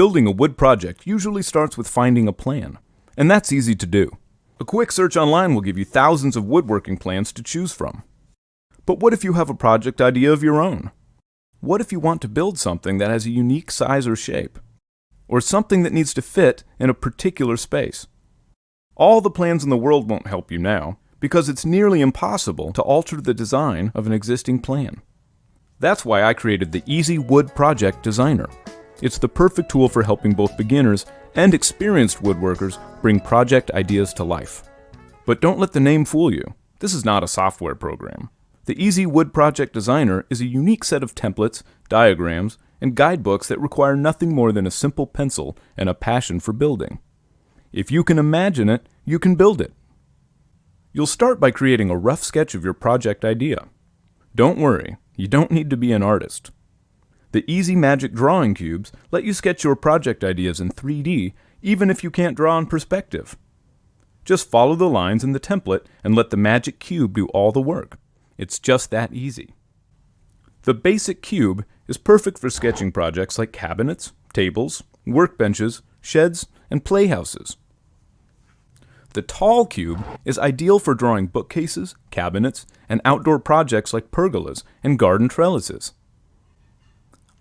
Building a wood project usually starts with finding a plan, and that's easy to do. A quick search online will give you thousands of woodworking plans to choose from. But what if you have a project idea of your own? What if you want to build something that has a unique size or shape? Or something that needs to fit in a particular space? All the plans in the world won't help you now, because it's nearly impossible to alter the design of an existing plan. That's why I created the Easy Wood Project Designer. It's the perfect tool for helping both beginners and experienced woodworkers bring project ideas to life. But don't let the name fool you. This is not a software program. The Easy Wood Project Designer is a unique set of templates, diagrams, and guidebooks that require nothing more than a simple pencil and a passion for building. If you can imagine it, you can build it. You'll start by creating a rough sketch of your project idea. Don't worry, you don't need to be an artist. The Easy Magic Drawing Cubes let you sketch your project ideas in 3D, even if you can't draw in perspective. Just follow the lines in the template and let the Magic Cube do all the work. It's just that easy. The basic cube is perfect for sketching projects like cabinets, tables, workbenches, sheds, and playhouses. The tall cube is ideal for drawing bookcases, cabinets, and outdoor projects like pergolas and garden trellises.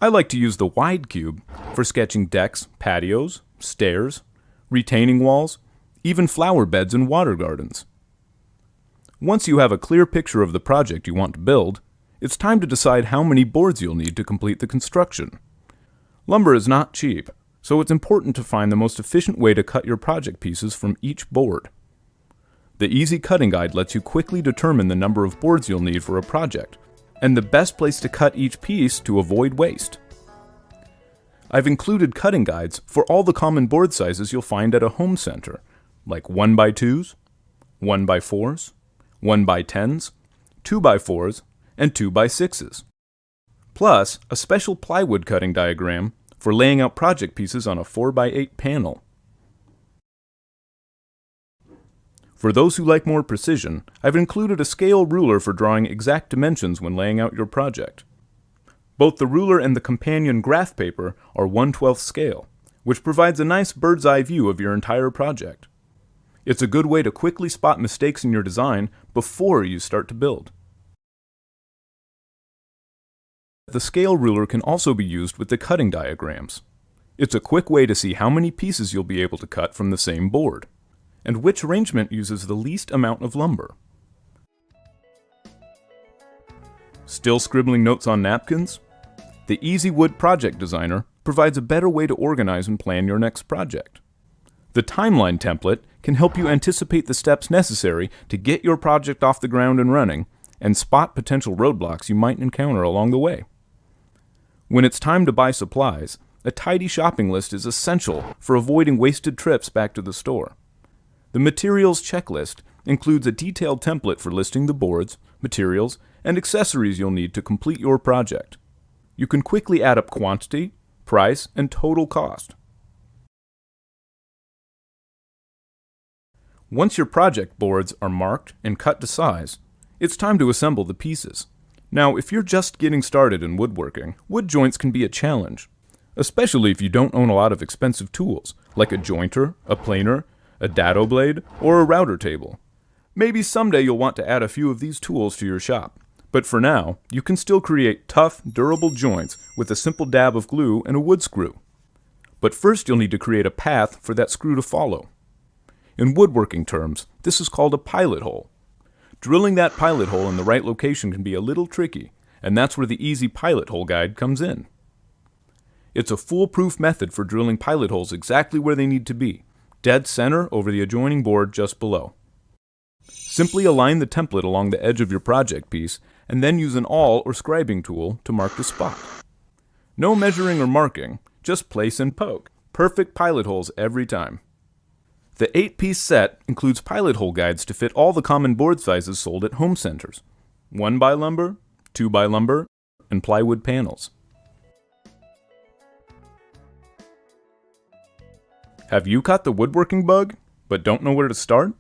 I like to use the wide cube for sketching decks, patios, stairs, retaining walls, even flower beds and water gardens. Once you have a clear picture of the project you want to build, it's time to decide how many boards you'll need to complete the construction. Lumber is not cheap, so it's important to find the most efficient way to cut your project pieces from each board. The Easy Cutting Guide lets you quickly determine the number of boards you'll need for a project, and the best place to cut each piece to avoid waste. I've included cutting guides for all the common board sizes you'll find at a home center, like 1x2s, 1x4s, 1x10s, 2x4s, and 2x6s. Plus, a special plywood cutting diagram for laying out project pieces on a 4x8 panel. For those who like more precision, I've included a scale ruler for drawing exact dimensions when laying out your project. Both the ruler and the companion graph paper are 1/12 scale, which provides a nice bird's eye view of your entire project. It's a good way to quickly spot mistakes in your design before you start to build. The scale ruler can also be used with the cutting diagrams. It's a quick way to see how many pieces you'll be able to cut from the same board, and which arrangement uses the least amount of lumber. Still scribbling notes on napkins? The Easy Wood Project Designer provides a better way to organize and plan your next project. The timeline template can help you anticipate the steps necessary to get your project off the ground and running, and spot potential roadblocks you might encounter along the way. When it's time to buy supplies, a tidy shopping list is essential for avoiding wasted trips back to the store. The materials checklist includes a detailed template for listing the boards, materials, and accessories you'll need to complete your project. You can quickly add up quantity, price, and total cost. Once your project boards are marked and cut to size, it's time to assemble the pieces. Now, if you're just getting started in woodworking, wood joints can be a challenge, especially if you don't own a lot of expensive tools, like a jointer, a planer, a dado blade, or a router table. Maybe someday you'll want to add a few of these tools to your shop, but for now, you can still create tough, durable joints with a simple dab of glue and a wood screw. But first you'll need to create a path for that screw to follow. In woodworking terms, this is called a pilot hole. Drilling that pilot hole in the right location can be a little tricky, and that's where the Easy Pilot Hole Guide comes in. It's a foolproof method for drilling pilot holes exactly where they need to be, dead center over the adjoining board just below. Simply align the template along the edge of your project piece, and then use an awl or scribing tool to mark the spot. No measuring or marking, just place and poke. Perfect pilot holes every time. The 8-piece set includes pilot hole guides to fit all the common board sizes sold at home centers: 1x lumber, 2x lumber, and plywood panels. Have you caught the woodworking bug, but don't know where to start?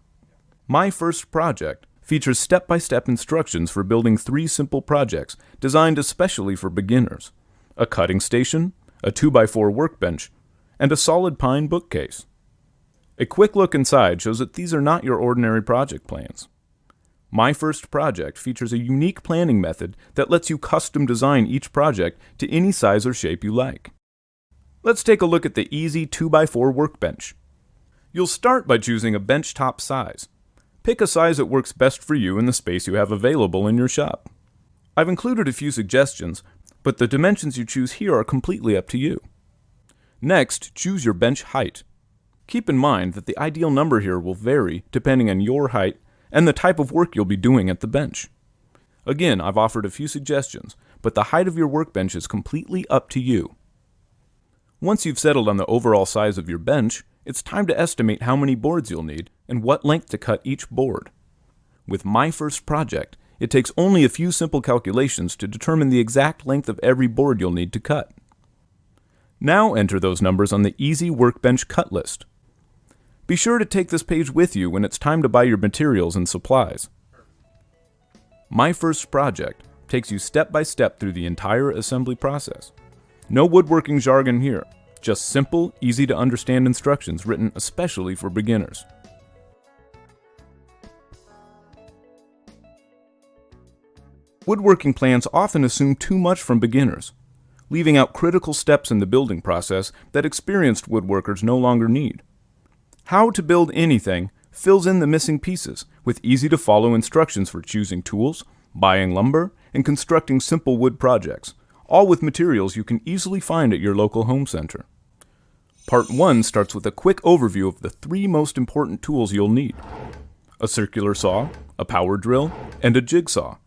My first project features step-by-step instructions for building 3 simple projects designed especially for beginners: a cutting station, a 2x4 workbench, and a solid pine bookcase. A quick look inside shows that these are not your ordinary project plans. My First Project features a unique planning method that lets you custom design each project to any size or shape you like. Let's take a look at the easy 2x4 workbench. You'll start by choosing a bench top size. Pick a size that works best for you in the space you have available in your shop. I've included a few suggestions, but the dimensions you choose here are completely up to you. Next, choose your bench height. Keep in mind that the ideal number here will vary depending on your height and the type of work you'll be doing at the bench. Again, I've offered a few suggestions, but the height of your workbench is completely up to you. Once you've settled on the overall size of your bench, it's time to estimate how many boards you'll need and what length to cut each board. With My First Project, it takes only a few simple calculations to determine the exact length of every board you'll need to cut. Now enter those numbers on the Easy Workbench Cut List. Be sure to take this page with you when it's time to buy your materials and supplies. My First Project takes you step by step through the entire assembly process. No woodworking jargon here, just simple, easy to understand instructions written especially for beginners. Woodworking plans often assume too much from beginners, leaving out critical steps in the building process that experienced woodworkers no longer need. How to Build Anything fills in the missing pieces with easy-to-follow instructions for choosing tools, buying lumber, and constructing simple wood projects, all with materials you can easily find at your local home center. Part 1 starts with a quick overview of the 3 most important tools you'll need: a circular saw, a power drill, and a jigsaw.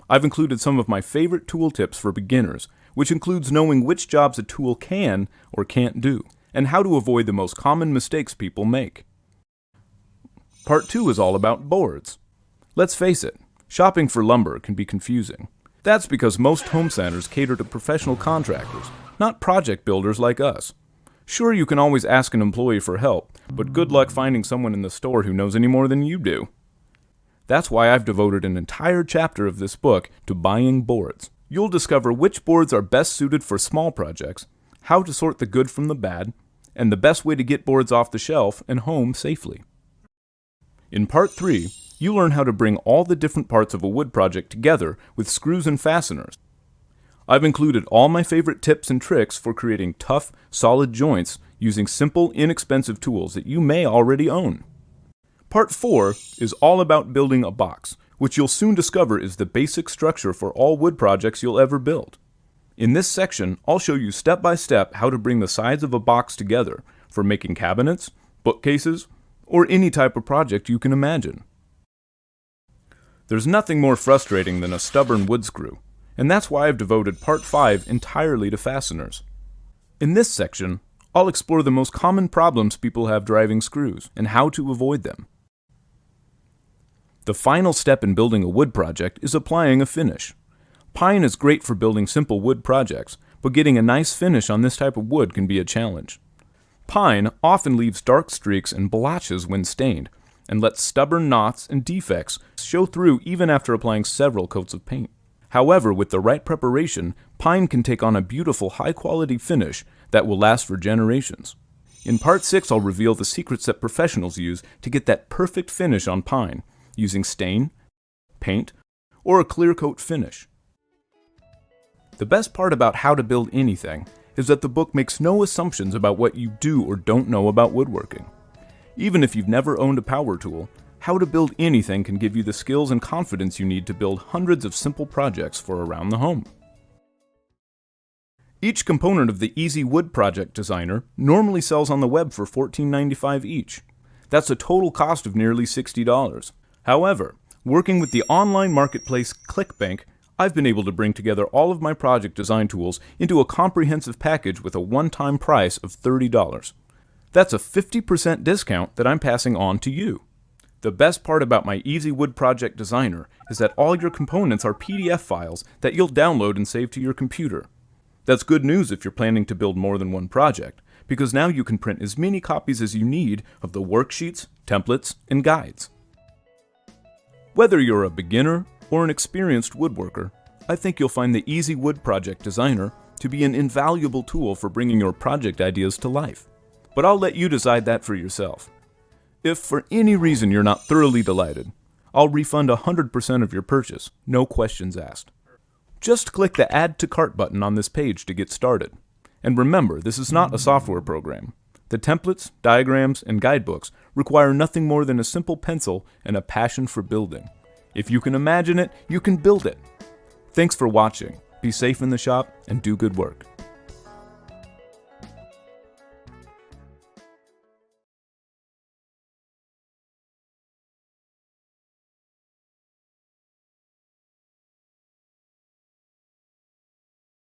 I've included some of my favorite tool tips for beginners, which includes knowing which jobs a tool can or can't do, and how to avoid the most common mistakes people make. Part 2 is all about boards. Let's face it, shopping for lumber can be confusing. That's because most home centers cater to professional contractors, not project builders like us. Sure, you can always ask an employee for help, but good luck finding someone in the store who knows any more than you do. That's why I've devoted an entire chapter of this book to buying boards. You'll discover which boards are best suited for small projects, how to sort the good from the bad, and the best way to get boards off the shelf and home safely. In Part 3, you learn how to bring all the different parts of a wood project together with screws and fasteners. I've included all my favorite tips and tricks for creating tough, solid joints using simple, inexpensive tools that you may already own. Part 4 is all about building a box, which you'll soon discover is the basic structure for all wood projects you'll ever build. In this section, I'll show you step by step how to bring the sides of a box together for making cabinets, bookcases, or any type of project you can imagine. There's nothing more frustrating than a stubborn wood screw, and that's why I've devoted Part 5 entirely to fasteners. In this section, I'll explore the most common problems people have driving screws and how to avoid them. The final step in building a wood project is applying a finish. Pine is great for building simple wood projects, but getting a nice finish on this type of wood can be a challenge. Pine often leaves dark streaks and blotches when stained, and lets stubborn knots and defects show through even after applying several coats of paint. However, with the right preparation, pine can take on a beautiful high-quality finish that will last for generations. In Part 6, I'll reveal the secrets that professionals use to get that perfect finish on pine, using stain, paint, or a clear coat finish. The best part about How to Build Anything is that the book makes no assumptions about what you do or don't know about woodworking. Even if you've never owned a power tool, How to Build Anything can give you the skills and confidence you need to build hundreds of simple projects for around the home. Each component of the Easy Wood Project Designer normally sells on the web for $14.95 each. That's a total cost of nearly $60. However, working with the online marketplace ClickBank, I've been able to bring together all of my project design tools into a comprehensive package with a one-time price of $30. That's a 50% discount that I'm passing on to you. The best part about my Easy Wood Project Designer is that all your components are PDF files that you'll download and save to your computer. That's good news if you're planning to build more than one project, because now you can print as many copies as you need of the worksheets, templates, and guides. Whether you're a beginner or an experienced woodworker, I think you'll find the Easy Wood Project Designer to be an invaluable tool for bringing your project ideas to life. but I'll let you decide that for yourself. If for any reason you're not thoroughly delighted, I'll refund 100% of your purchase, no questions asked. Just click the Add to Cart button on this page to get started. And remember, this is not a software program. The templates, diagrams, and guidebooks require nothing more than a simple pencil and a passion for building. If you can imagine it, you can build it. Thanks for watching. Be safe in the shop and do good work.